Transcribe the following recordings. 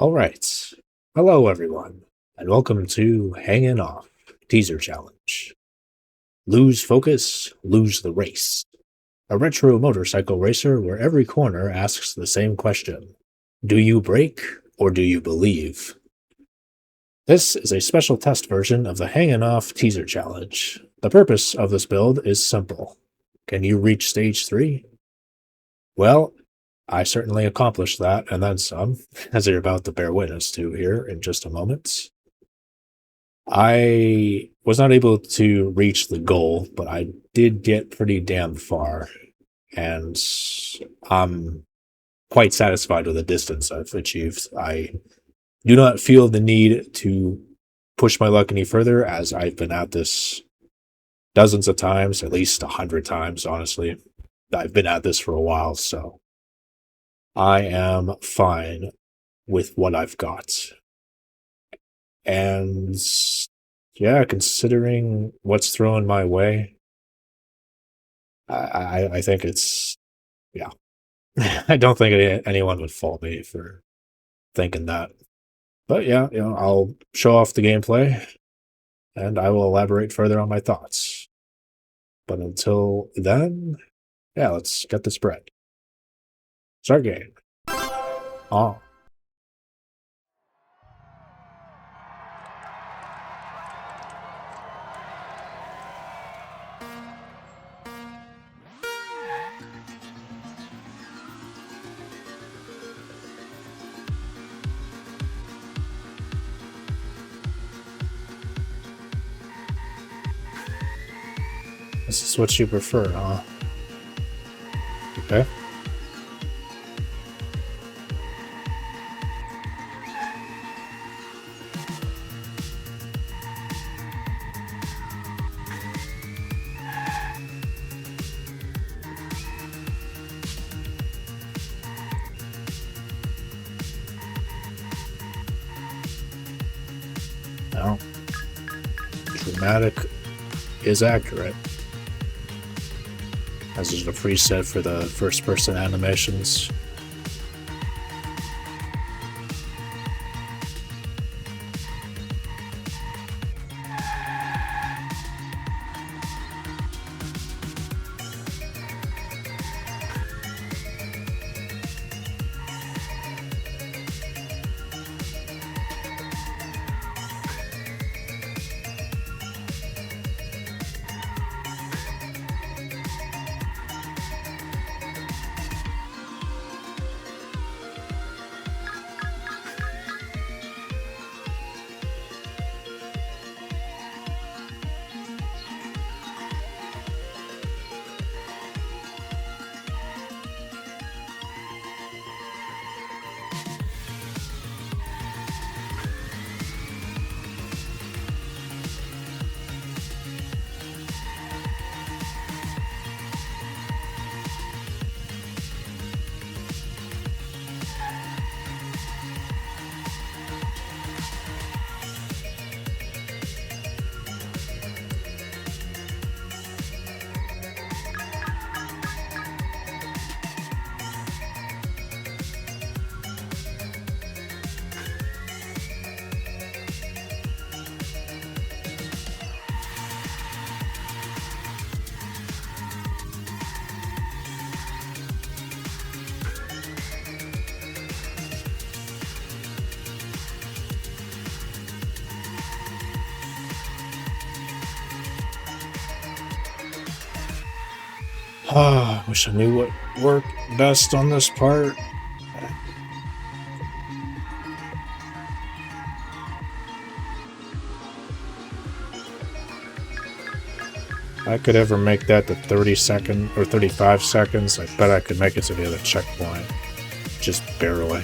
All right. Hello, everyone, and welcome to Hangin' Off Teaser Challenge. Lose focus, lose the race. A retro motorcycle racer where every corner asks the same question: do you brake or do you believe? This is a special test version of the Hangin' Off Teaser Challenge. The purpose of this build is simple. Can you reach stage 3? Well, I certainly accomplished that and then some, as you're about to bear witness to here in just a moment. I was not able to reach the goal, but I did get pretty damn far, and I'm quite satisfied with the distance I've achieved. I do not feel the need to push my luck any further, as I've been at this dozens of times, at least 100 times, honestly. I've been at this for a while, so I am fine with what I've got. And yeah, considering what's thrown my way, I think it's, yeah. I don't think anyone would fault me for thinking that. But yeah, I'll show off the gameplay and I will elaborate further on my thoughts. But until then, yeah, let's get the spread. Start game. Oh. This is what you prefer, huh? Okay. Now, dramatic is accurate. As is the preset for the first person animations. Ah, wish I knew what worked best on this part. If I could ever make that to 30 seconds or 35 seconds, I bet I could make it to the other checkpoint. Just barely.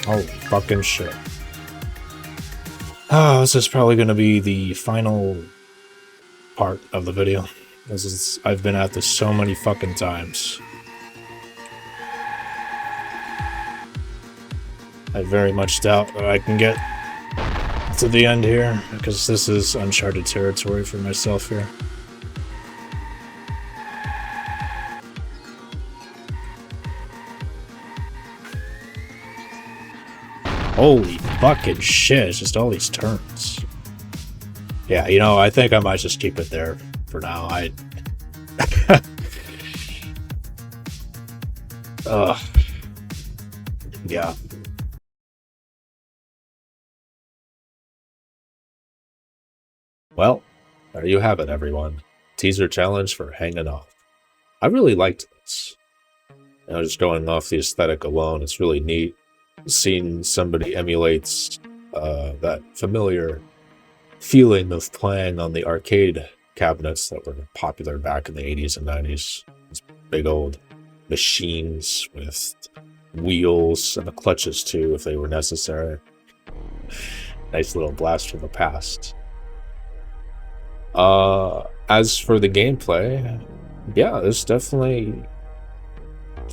Holy fucking shit. Oh, this is probably going to be the final part of the video. I've been at this so many fucking times. I very much doubt that I can get to the end here, because this is uncharted territory for myself here. Holy fucking shit, it's just all these turns. Yeah, you know, I think I might just keep it there for now. Yeah. Well, there you have it, everyone. Teaser challenge for Hangin' Off. I really liked this. You know, just going off the aesthetic alone, it's really neat. Seeing somebody emulates that familiar feeling of playing on the arcade cabinets that were popular back in the 80s and 90s. These big old machines with wheels and the clutches too, if they were necessary. Nice little blast from the past. As for the gameplay, yeah, it's definitely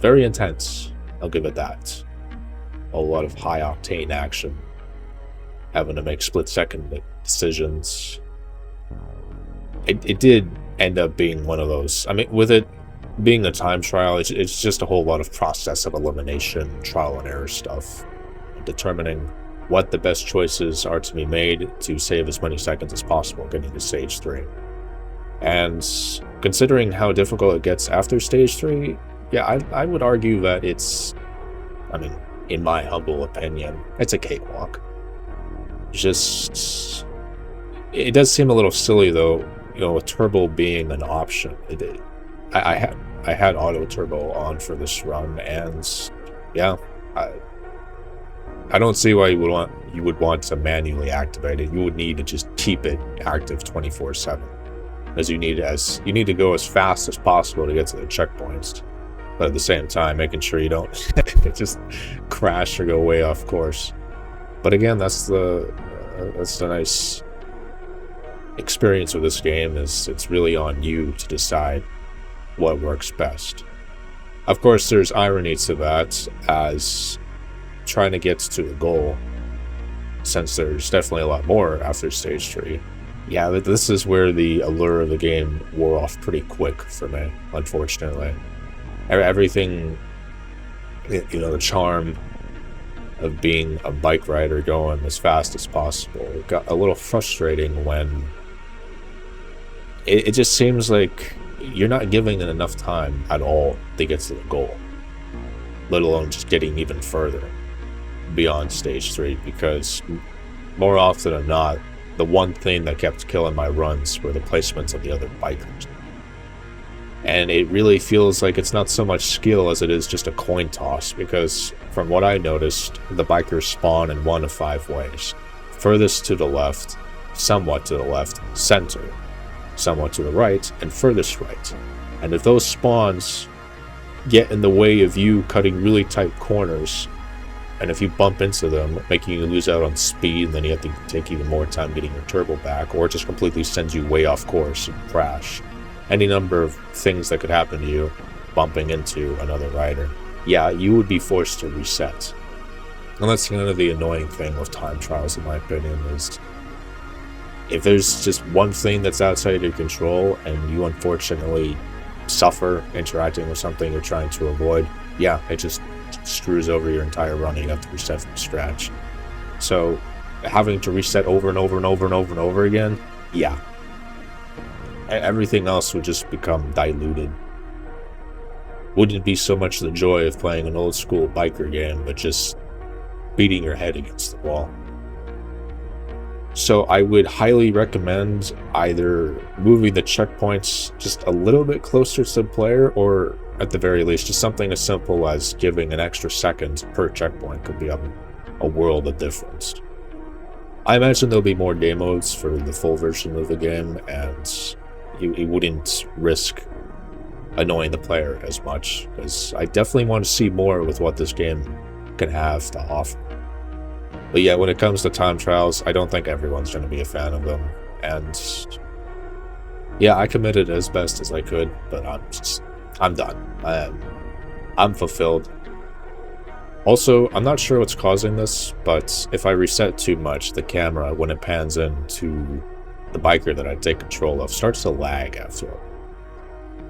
very intense. I'll give it that. A lot of high octane action, having to make split-second decisions. It did end up being one of those. I mean, with it being a time trial, it's just a whole lot of process of elimination, trial and error stuff, determining what the best choices are to be made to save as many seconds as possible getting to stage 3. And considering how difficult it gets after stage 3, yeah, I would argue that it's, I mean, in my humble opinion, it's a cakewalk. Just, it does seem a little silly though, you know, with turbo being an option. I had auto turbo on for this run, and yeah, I don't see why you would want to manually activate it. You would need to just keep it active 24/7, as you need to go as fast as possible to get to the checkpoints. But at the same time, making sure you don't just crash or go way off course. But again, that's the nice experience with this game, is it's really on you to decide what works best. Of course, there's irony to that, as trying to get to the goal, since there's definitely a lot more after stage 3. Yeah, this is where the allure of the game wore off pretty quick for me, unfortunately. Everything, you know, the charm of being a bike rider going as fast as possible, it got a little frustrating when it just seems like you're not giving it enough time at all to get to the goal, let alone just getting even further beyond stage 3, because more often than not, the one thing that kept killing my runs were the placements of the other bikers. And it really feels like it's not so much skill as it is just a coin toss, because from what I noticed, the bikers spawn in one of 5 ways. Furthest to the left, somewhat to the left, center, somewhat to the right, and furthest right. And if those spawns get in the way of you cutting really tight corners, and if you bump into them, making you lose out on speed, then you have to take even more time getting your turbo back, or it just completely sends you way off course and crash. Any number of things that could happen to you bumping into another rider. Yeah, you would be forced to reset. And that's kind of the annoying thing with time trials, in my opinion, is if there's just one thing that's outside of your control and you unfortunately suffer interacting with something you're trying to avoid, yeah, it just screws over your entire run and you have to reset from scratch. So having to reset over and over and over and over and over again, yeah, everything else would just become diluted. Wouldn't be so much the joy of playing an old school biker game, but just beating your head against the wall. So I would highly recommend either moving the checkpoints just a little bit closer to the player, or at the very least, just something as simple as giving an extra second per checkpoint could be a world of difference. I imagine there'll be more game modes for the full version of the game, and you wouldn't risk annoying the player as much, because I definitely want to see more with what this game can have to offer. But yeah, when it comes to time trials, I don't think everyone's going to be a fan of them. And yeah, I committed as best as I could, but I'm done. I'm fulfilled. Also, I'm not sure what's causing this, but if I reset too much, the camera, when it pans into the biker that I take control of, starts to lag after.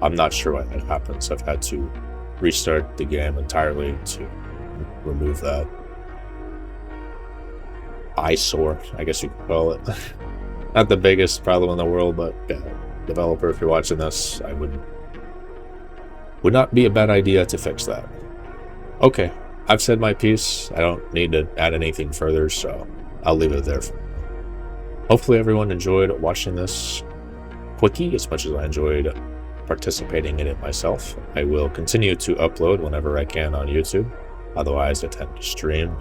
I'm not sure why that happens. I've had to restart the game entirely to remove that eyesore, I guess you could call it. Not the biggest problem in the world, but developer, if you're watching this, I would not be a bad idea to fix that. Okay, I've said my piece. I don't need to add anything further, so I'll leave it there. Hopefully everyone enjoyed watching this quickie as much as I enjoyed participating in it myself. I will continue to upload whenever I can on YouTube. Otherwise, I tend to stream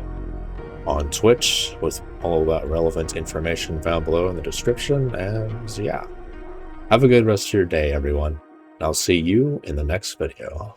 on Twitch with all of that relevant information found below in the description. And yeah, have a good rest of your day, everyone. I'll see you in the next video.